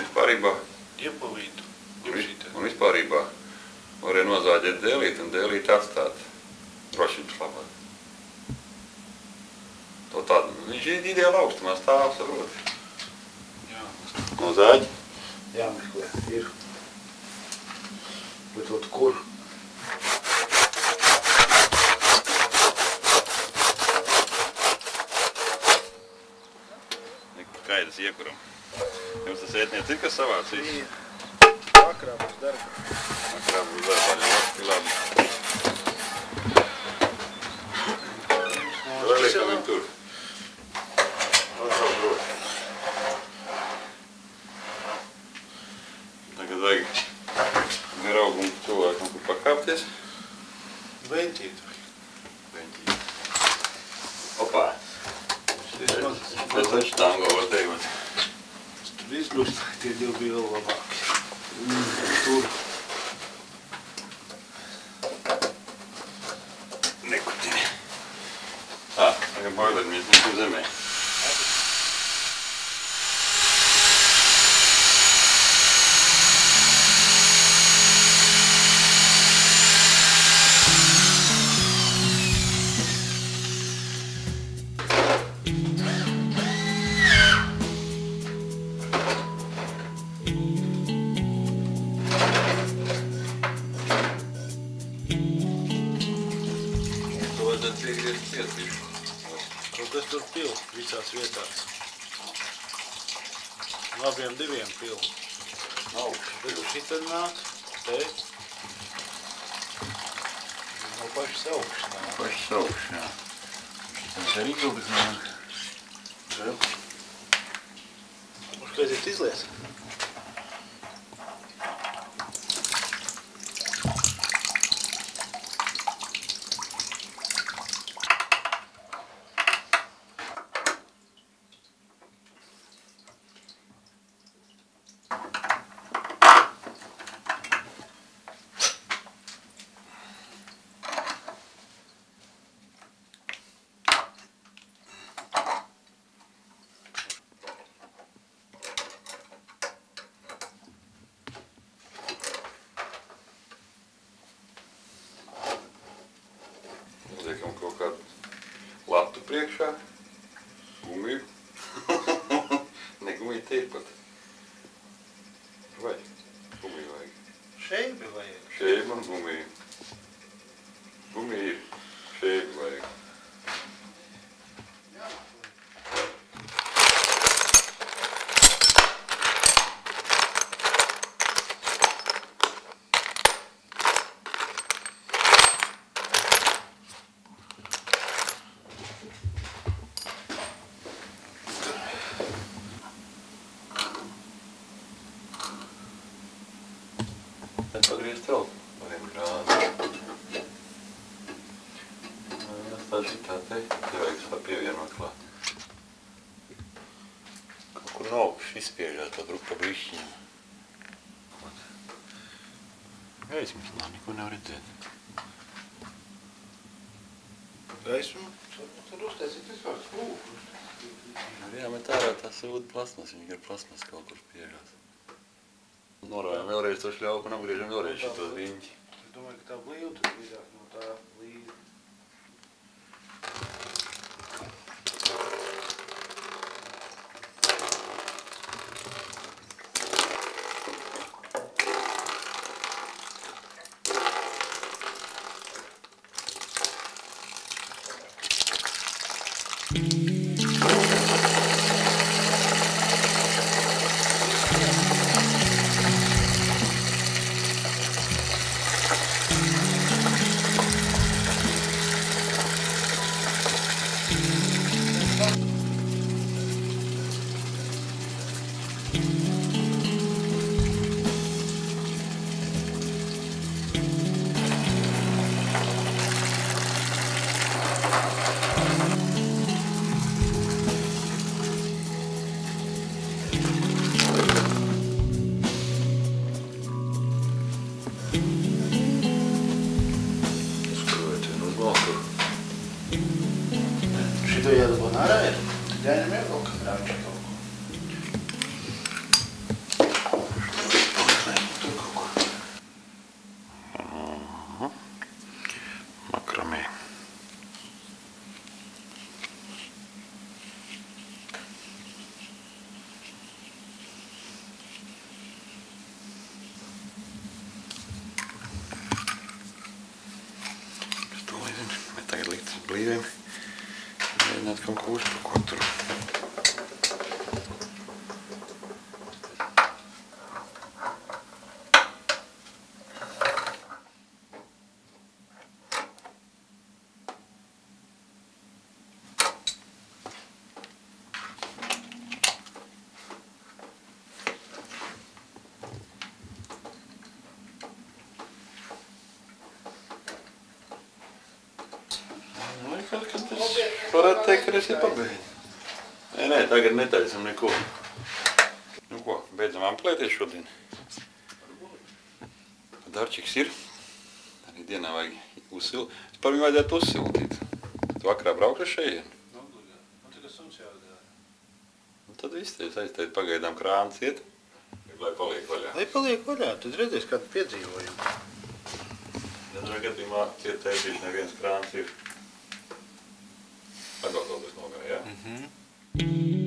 vispārībā. Iepavītu. Un vispārībā varēja nozāģēt dēlīt un dēlīt atstāt drošības labāk. To tādu, viņš ir ideāli augstumā stāv, saproti. Jā. Nozāģi? Jāmeklē, ir. Bet ot kur? Skaidrs iekuram. Jums tas ētniec ir, kas savācīs? Ir. Vakarā būs darba. Vakarā būs darbā, ļoti labi. Vai liekam viņu tur? Tagad vajag neraugumu cilvēkam, kur pakāpties. Beņķīt. Beņķīt. Opā. Es taču tango var teikot. Tur izgrūstāji tie divi bija vēl labāki. Tur. Nekutini. Tagad boileri mēs nesim zemē. Kaut kas tur pil visās vietās. No abiem diviem pil. Bet šitad nāk, te. No pašas augšas nāk. Pašas augšas, jā. Tas arī kaut kas nāk. Žēl. Uz kāds ir izlies? Liekam kaut kādu latu priekšā, gumiju. Ne gumiju te ir pat. Vai? Gumiju vajag. Šeibi vajag. Šeibi un gumiju. Gumiju ir. Šeibi vajag. Tad pagriezt vēl pa 1 grādu. Tā šitā te vajag pievienot klāt. Kaut kur no augšas izspiežās pa brišķiņam. Gaismas nav, neko nevar redzēt. Gaismu? Tur uztaisīt vispār skrūku. Jā, bet ārā tā sūda plasmas, viņa gar plasmas kaut kur spiežās. Norājam vēlreiz to šļauku un apgriežam vēlreiz šitos riņķi. Es domāju, ka tā blīva tur vidāk no tā līga. vīriem. Mēģināt kaut ko uzpakot tur. Varētu teikt, ka es ir pabeidzu. Nē, tagad netaisam neko. Nu ko, beidzam amplēties šodien. Darčiks ir. Arī dienā vajag uzsilt. Es par viņu vajadzētu uzsiltīt. Tu vakarā braukšu šeit? Nu, tagad suns jāgāja. Nu, tad viss tevis aizteikt pagaidām krāns iet. Lai paliek vaļā. Lai paliek vaļā, tad redzēs kādu piedzīvojumu. Dažā gadījumā cietēšīs neviens krāns ir. Atbalstot bez nogāja, jā?